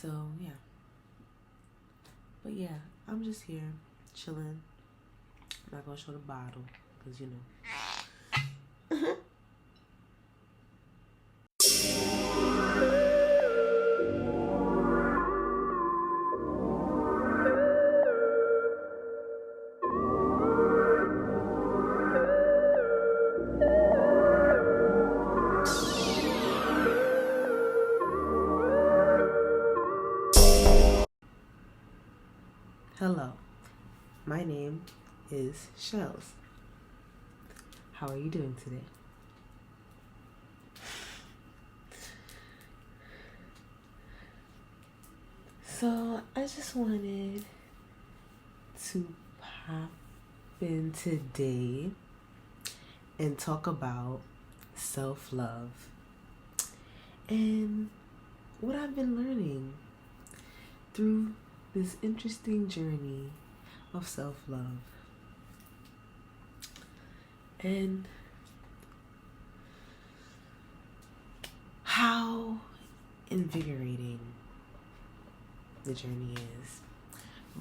So yeah. But yeah, I'm just here chilling. I'm not gonna show the bottle because you know. Hello, my name is Shells. How are you doing today? So I just wanted to pop in today and talk about self-love and what I've been learning through this interesting journey of self-love. And how invigorating the journey is.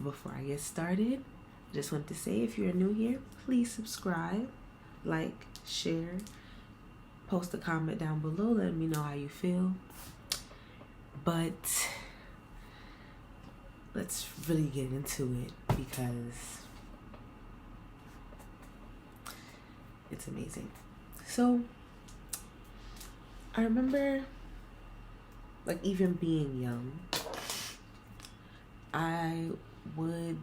Before I get started, I just want to say, if you're new here, please subscribe, like, share, post a comment down below, let me know how you feel. But let's really get into it because it's amazing. So I remember, like, even being young, I would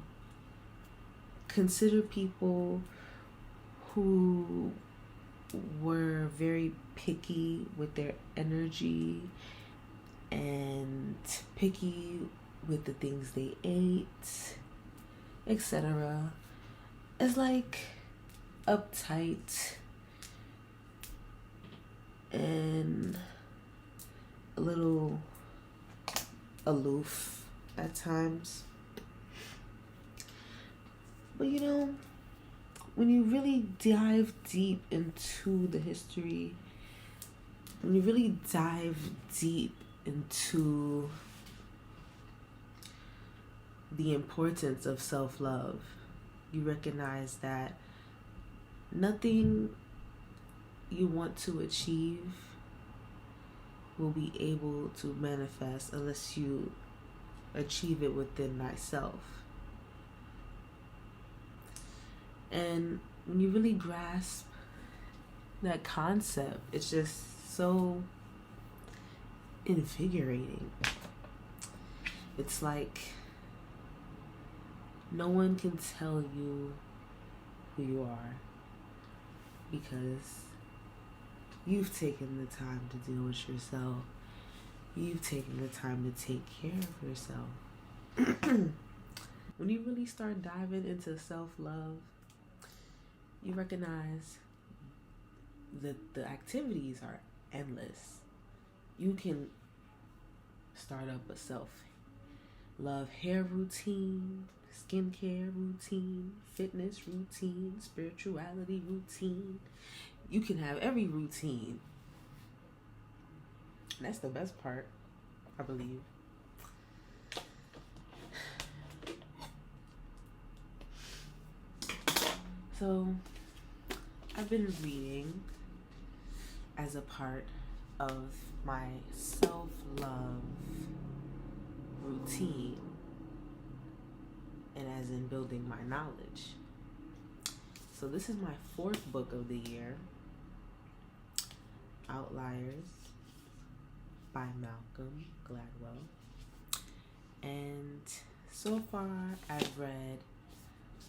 consider people who were very picky with their energy and picky with the things they ate, etc., as like uptight and a little aloof at times. But you know, when you really dive deep into the history, when you really dive deep into the importance of self-love, you recognize that nothing you want to achieve will be able to manifest unless you achieve it within thyself. And when you really grasp that concept, it's just so invigorating. It's like no one can tell you who you are because you've taken the time to deal with yourself. You've taken the time to take care of yourself. When you really start diving into self-love, you recognize that the activities are endless. You can start up a self-love hair routine, skincare routine, fitness routine, spirituality routine. You can have every routine. And that's the best part, I believe. So, I've been reading as a part of my self-love routine and as in building my knowledge. So this is my 4th book of the year, Outliers by Malcolm Gladwell. And so far I've read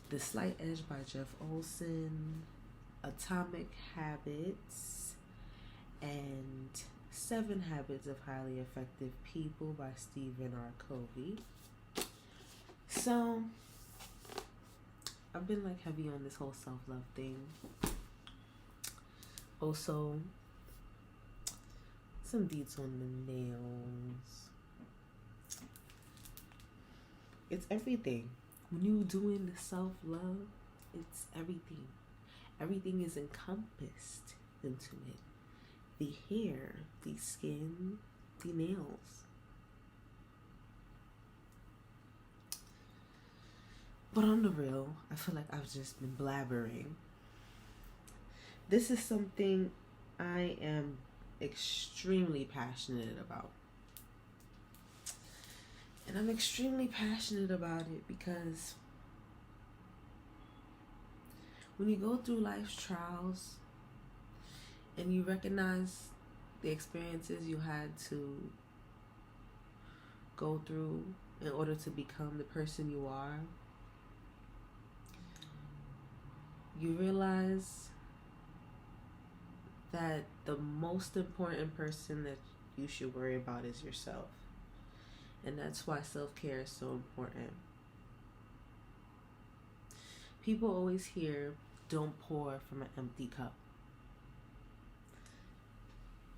The Slight Edge by Jeff Olson, Atomic Habits, and 7 Habits of Highly Effective People by Stephen R. Covey. So I've been like heavy on this whole self-love thing. Also, some deets on the nails. It's everything. When you're doing the self-love, it's everything. Everything is encompassed into it. The hair, the skin, the nails. But on the real, I feel like I've just been blabbering. This is something I am extremely passionate about. And I'm extremely passionate about it because when you go through life's trials and you recognize the experiences you had to go through in order to become the person you are, you realize that the most important person that you should worry about is yourself. And that's why self-care is so important. People always hear, don't pour from an empty cup.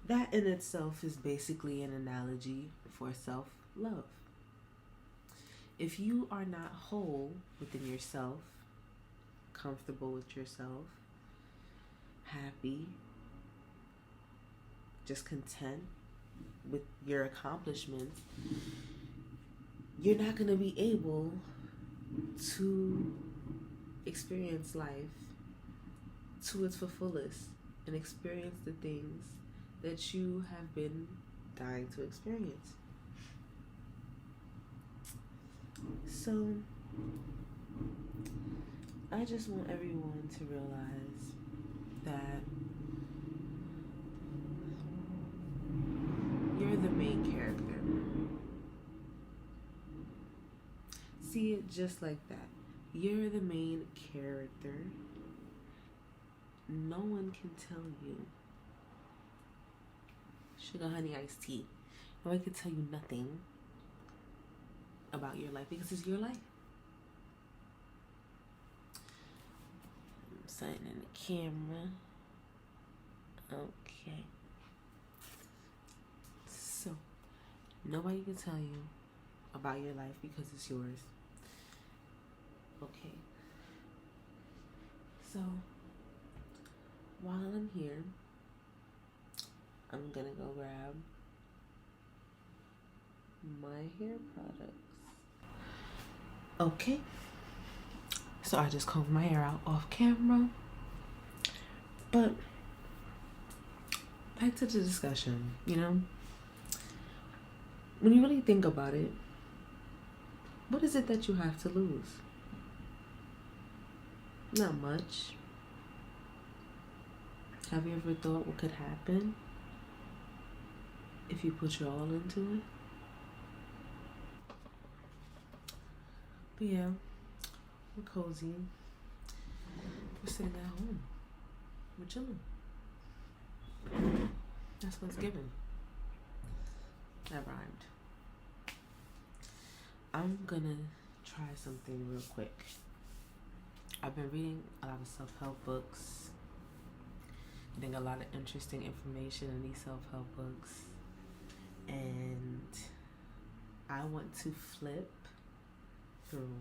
That in itself is basically an analogy for self-love. If you are not whole within yourself, comfortable with yourself, happy, just content with your accomplishments, you're not going to be able to experience life to its fullest and experience the things that you have been dying to experience. So I just want everyone to realize that you're the main character. See it just like that. You're the main character. No one can tell you. Sugar, honey, iced tea. No one can tell you nothing about your life because it's your life. I'm signing in the camera. Okay. So, nobody can tell you about your life because it's yours. Okay. So, while I'm here, I'm gonna go grab my hair products. Okay. So I just combed my hair out off camera. But back to the discussion, when you really think about it, what is it that you have to lose? Not much. Have you ever thought what could happen if you put your all into it? But yeah, we're cozy. We're sitting at home. We're chilling. That's what's given. That rhymed. I'm gonna try something real quick. I've been reading a lot of self-help books. Getting a lot of interesting information in these self-help books. And I want to flip through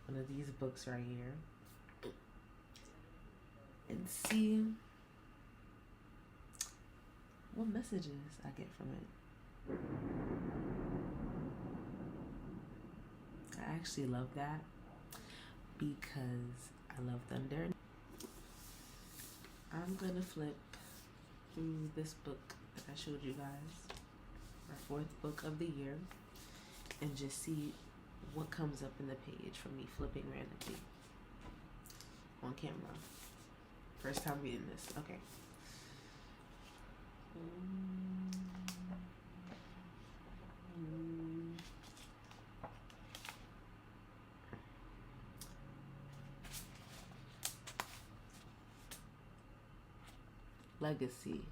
one of these books right here and see what messages I get from it. I actually love that because I love thunder. I'm gonna flip through this book that I showed you guys, our 4th book of the year, and just see what comes up in the page from me flipping randomly on camera. First time reading this. Okay. Legacy.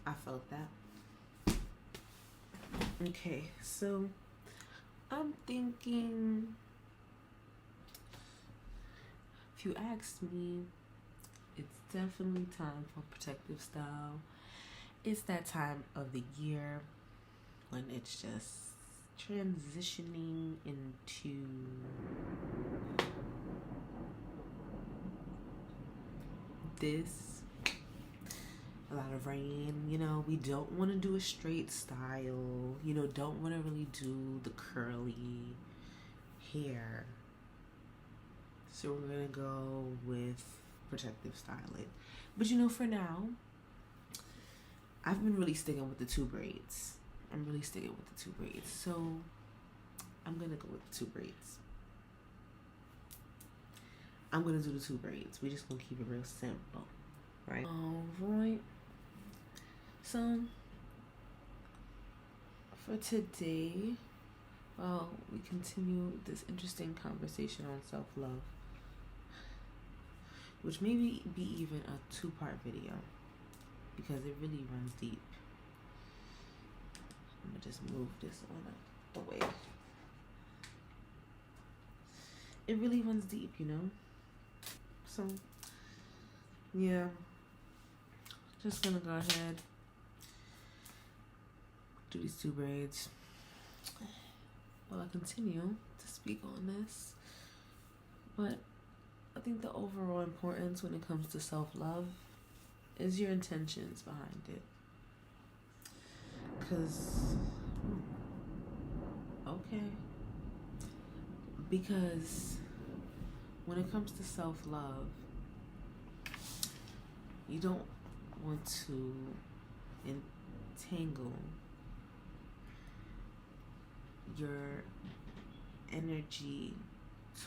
I felt that. Okay, so I'm thinking, if you ask me, it's definitely time for protective style. It's that time of the year when it's just transitioning into this. A lot of rain, you know. We don't want to do a straight style, you know, don't want to really do the curly hair. So we're going to go with protective styling. But you know, for now, I've been really sticking with the 2 braids. I'm really sticking with the 2 braids. So I'm going to go with the 2 braids. I'm going to do the 2 braids. We're just going to keep it real simple. Right? Alright. So, for today, well, we continue this interesting conversation on self-love, which may be even a 2-part video, because it really runs deep. I'm going to just move this one out the way. It really runs deep, you know? So, yeah. Just gonna go ahead, do these 2 braids while I continue to speak on this. But I think the overall importance when it comes to self-love is your intentions behind it. Because when it comes to self-love, you don't want to entangle your energy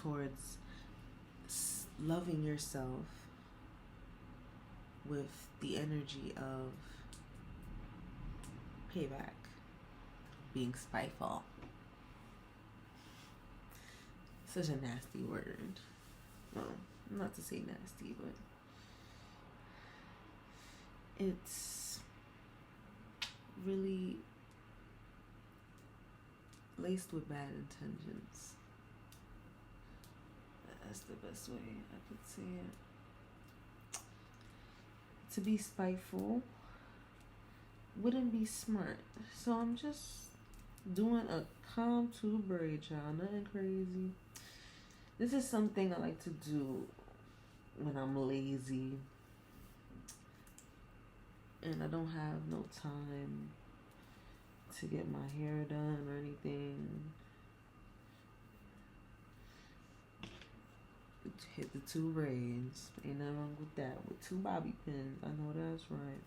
towards loving yourself with the energy of payback, being spiteful. Such a nasty word. Well, not to say nasty, but it's really laced with bad intentions. That's the best way I could say it. To be spiteful wouldn't be smart. So I'm just doing a calm 2 braid, y'all. Nothing crazy. This is something I like to do when I'm lazy and I don't have no time to get my hair done or anything. Hit the 2 braids. Ain't nothing wrong with that. With 2 bobby pins. I know that's right.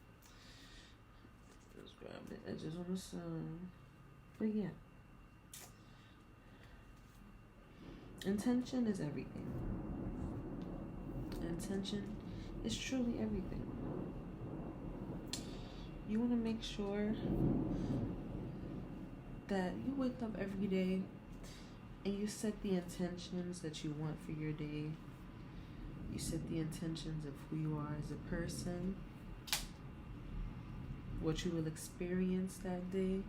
Just grab the edges on the side. But yeah. Intention is everything. Intention is truly everything. You want to make sure that you wake up every day and you set the intentions that you want for your day. You set the intentions of who you are as a person, what you will experience that day.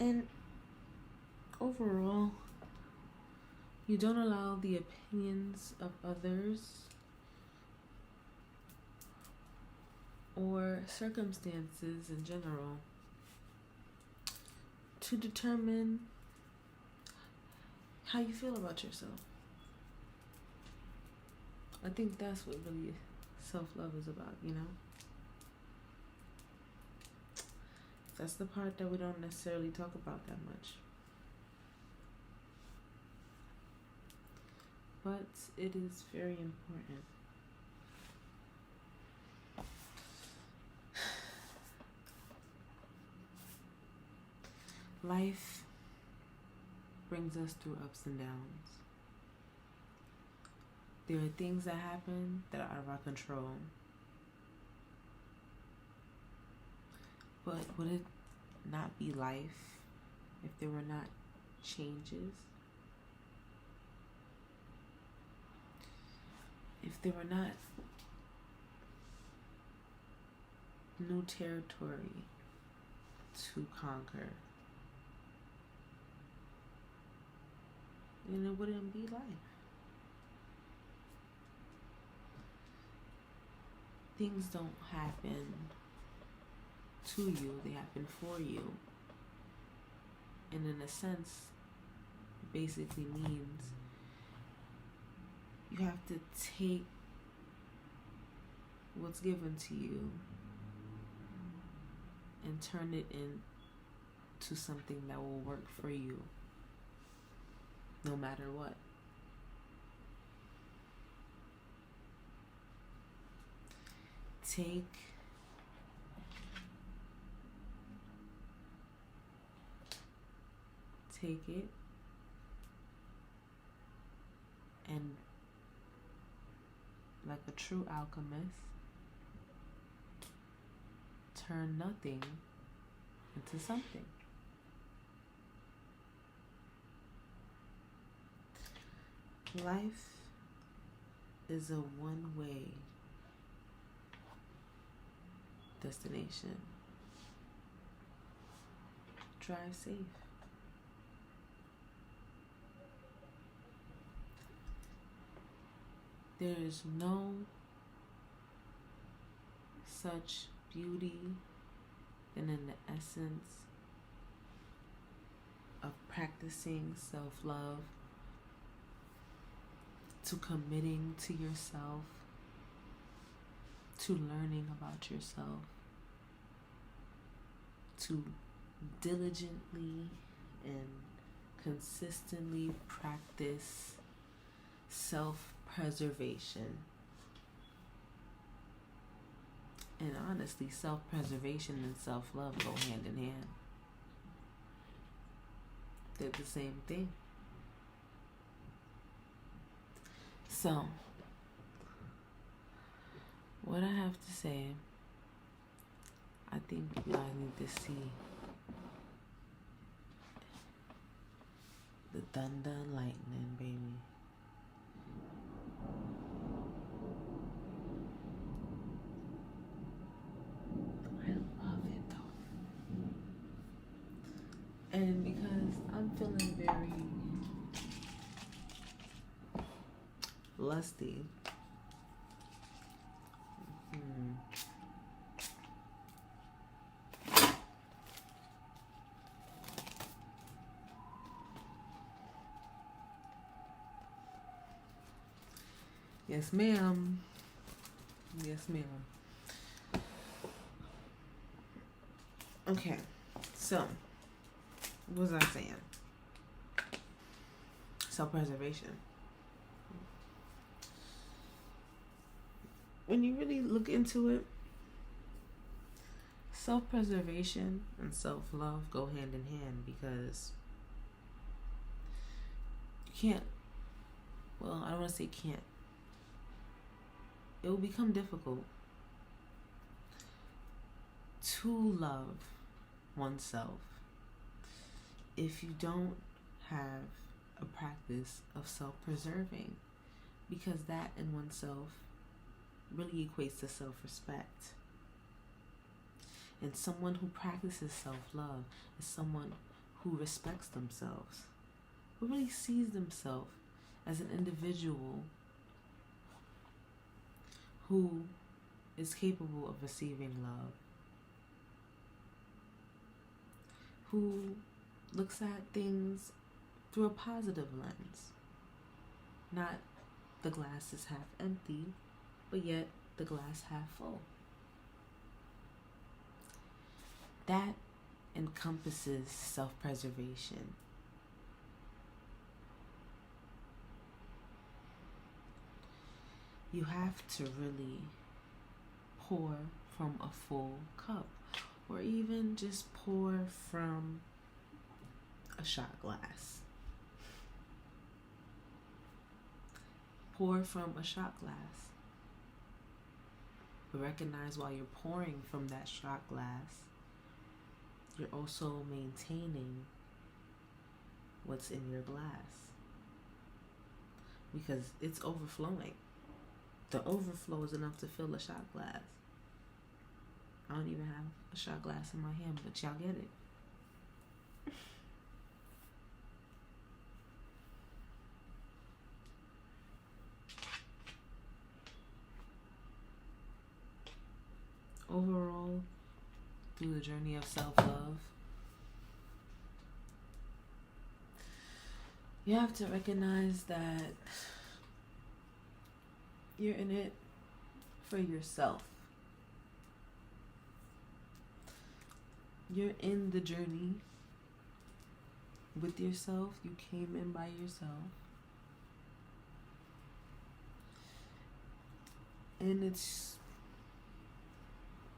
And overall, you don't allow the opinions of others or circumstances in general to determine how you feel about yourself. I think that's what really self-love is about, you know? That's the part that we don't necessarily talk about that much. But it is very important. Life brings us through ups and downs. There are things that happen that are out of our control. But would it not be life if there were not changes? If there were not new territory to conquer, then it wouldn't be life. Things don't happen to you, they happen for you. And in a sense, basically means You have to take what's given to you and turn it into something that will work for you, no matter what. Take it and, like a true alchemist, turn nothing into something. Life is a one-way destination. Drive safe. There is no such beauty than in the essence of practicing self-love, to committing to yourself, to learning about yourself, to diligently and consistently practice self-preservation. And honestly, self-preservation and self-love go hand in hand. They're the same thing. So, what I have to say, I think you guys need to see the thunder and lightning, baby. I love it though. And because I'm feeling very lusty, yes, ma'am. Yes, ma'am. Okay, so what was I saying? Self-preservation. When you really look into it, self-preservation and self-love go hand in hand, because you can't, well, I don't want to say can't. It will become difficult to love oneself if you don't have a practice of self-preserving, because that in oneself really equates to self-respect. And someone who practices self-love is someone who respects themselves, who really sees themselves as an individual who is capable of receiving love, who looks at things through a positive lens, not the glass is half empty, but yet the glass half full. That encompasses self-preservation. You have to really pour from a full cup, or even just pour from a shot glass. Pour from a shot glass. But recognize while you're pouring from that shot glass, you're also maintaining what's in your glass, because it's overflowing. The overflow is enough to fill a shot glass. I don't even have a shot glass in my hand, but y'all get it. Overall, through the journey of self-love, you have to recognize that You're in it for yourself. You're in the journey with yourself. You came in by yourself. And it's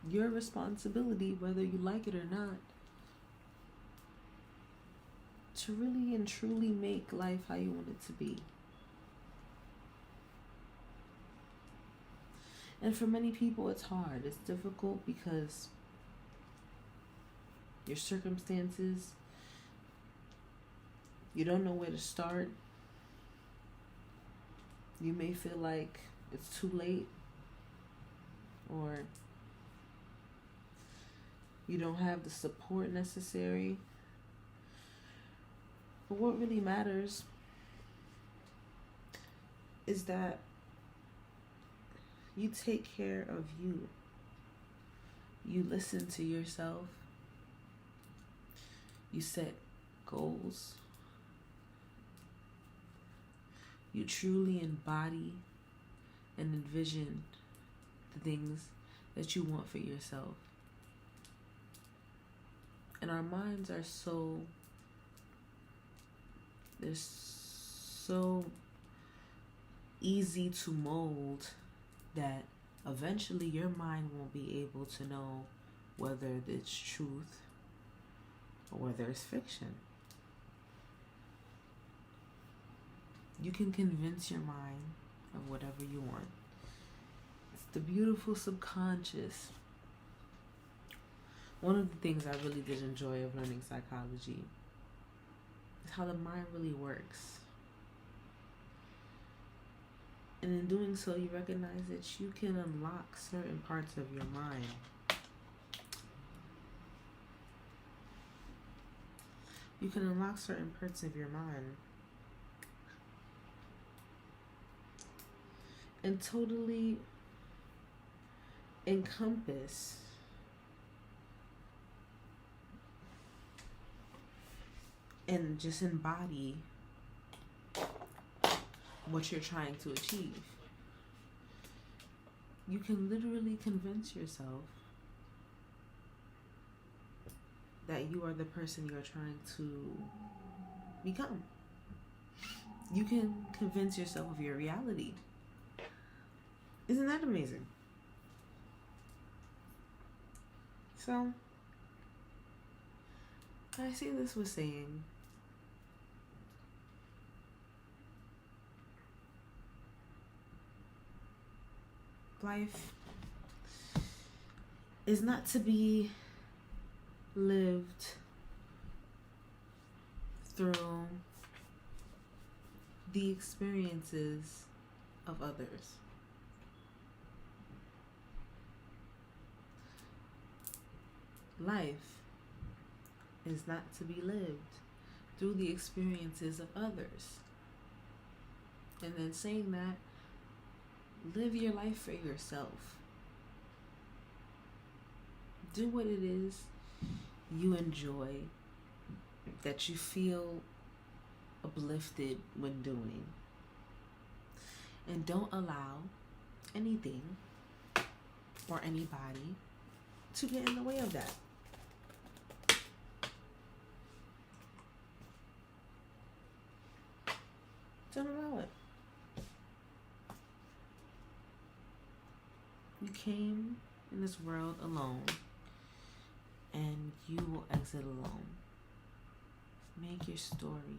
your responsibility, whether you like it or not, to really and truly make life how you want it to be. And for many people, it's hard. It's difficult because your circumstances, you don't know where to start. You may feel like it's too late, or you don't have the support necessary. But what really matters is that you take care of you. You listen to yourself. You set goals. You truly embody and envision the things that you want for yourself. And our minds are they're so easy to mold that eventually your mind won't be able to know whether it's truth or whether it's fiction. You can convince your mind of whatever you want. It's the beautiful subconscious. One of the things I really did enjoy of learning psychology is how the mind really works. And in doing so, you recognize that you can unlock certain parts of your mind. You can unlock certain parts of your mind and totally encompass and just embody what you're trying to achieve. You can literally convince yourself that you are the person you're trying to become. You can convince yourself of your reality. Isn't that amazing? So, I see this was saying, life is not to be lived through the experiences of others. Life is not to be lived through the experiences of others. And then saying that, live your life for yourself. Do what it is you enjoy, that you feel uplifted when doing. And don't allow anything or anybody to get in the way of that. Don't allow it. You came in this world alone, and you will exit alone. Make your story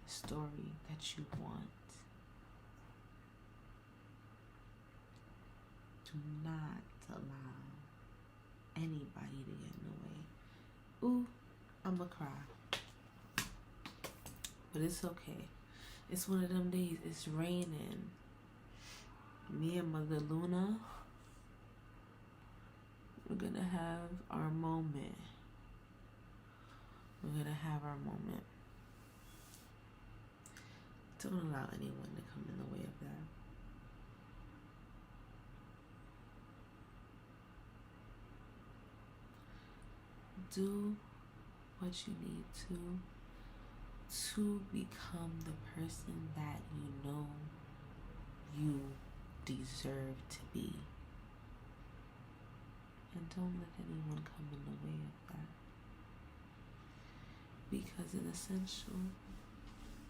the story that you want. Do not allow anybody to get in the way. Ooh, I'ma cry. But it's okay. It's one of them days. It's raining. Me and Mother Luna, we're gonna have our moment. We're gonna have our moment. Don't allow anyone to come in the way of that. Do what you need to become the person that you know you deserve to be. And don't let anyone come in the way of that. Because in essential,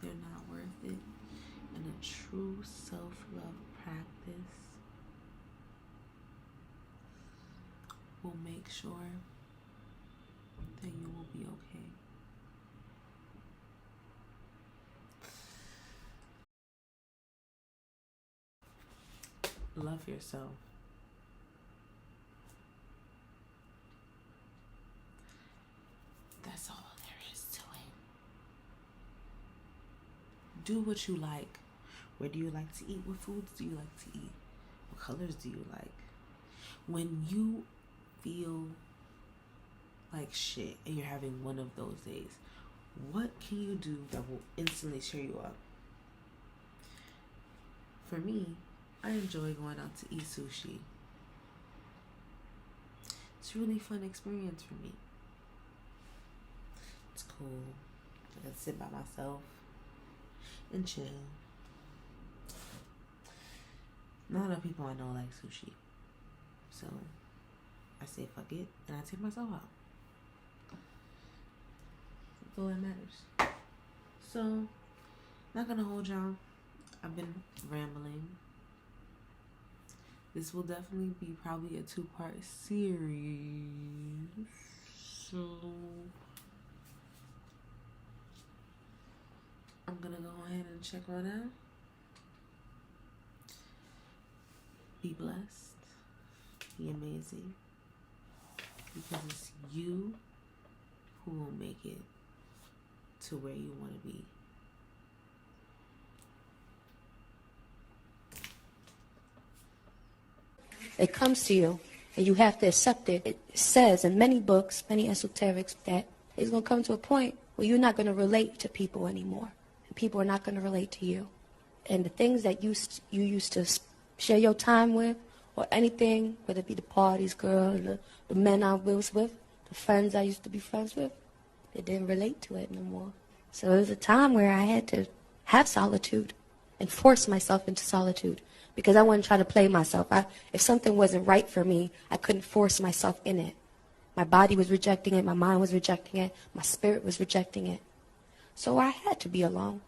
they're not worth it. And a true self-love practice will make sure that you will be okay. Love yourself. That's all there is to it. Do what you like. Where do you like to eat? What foods do you like to eat? What colors do you like? When you feel like shit and you're having one of those days, what can you do that will instantly cheer you up? For me, I enjoy going out to eat sushi. It's a really fun experience for me. It's cool. I can sit by myself and chill. Not enough people I know like sushi. So I say fuck it and I take myself out. That's all that matters. So, not gonna hold y'all. I've been rambling. This will definitely be probably a 2-part series. So I'm gonna go ahead and check on out. Be blessed. Be amazing. Because it's you who will make it to where you want to be. It comes to you, and you have to accept it. It says in many books, many esoterics, that it's going to come to a point where you're not going to relate to people anymore. And people are not going to relate to you. And the things that you used to share your time with, or anything, whether it be the parties, girl, the men I was with, the friends I used to be friends with, they didn't relate to it no more. So it was a time where I had to have solitude and force myself into solitude because I wouldn't try to play myself. If something wasn't right for me, I couldn't force myself in it. My body was rejecting it, my mind was rejecting it, my spirit was rejecting it. So I had to be alone.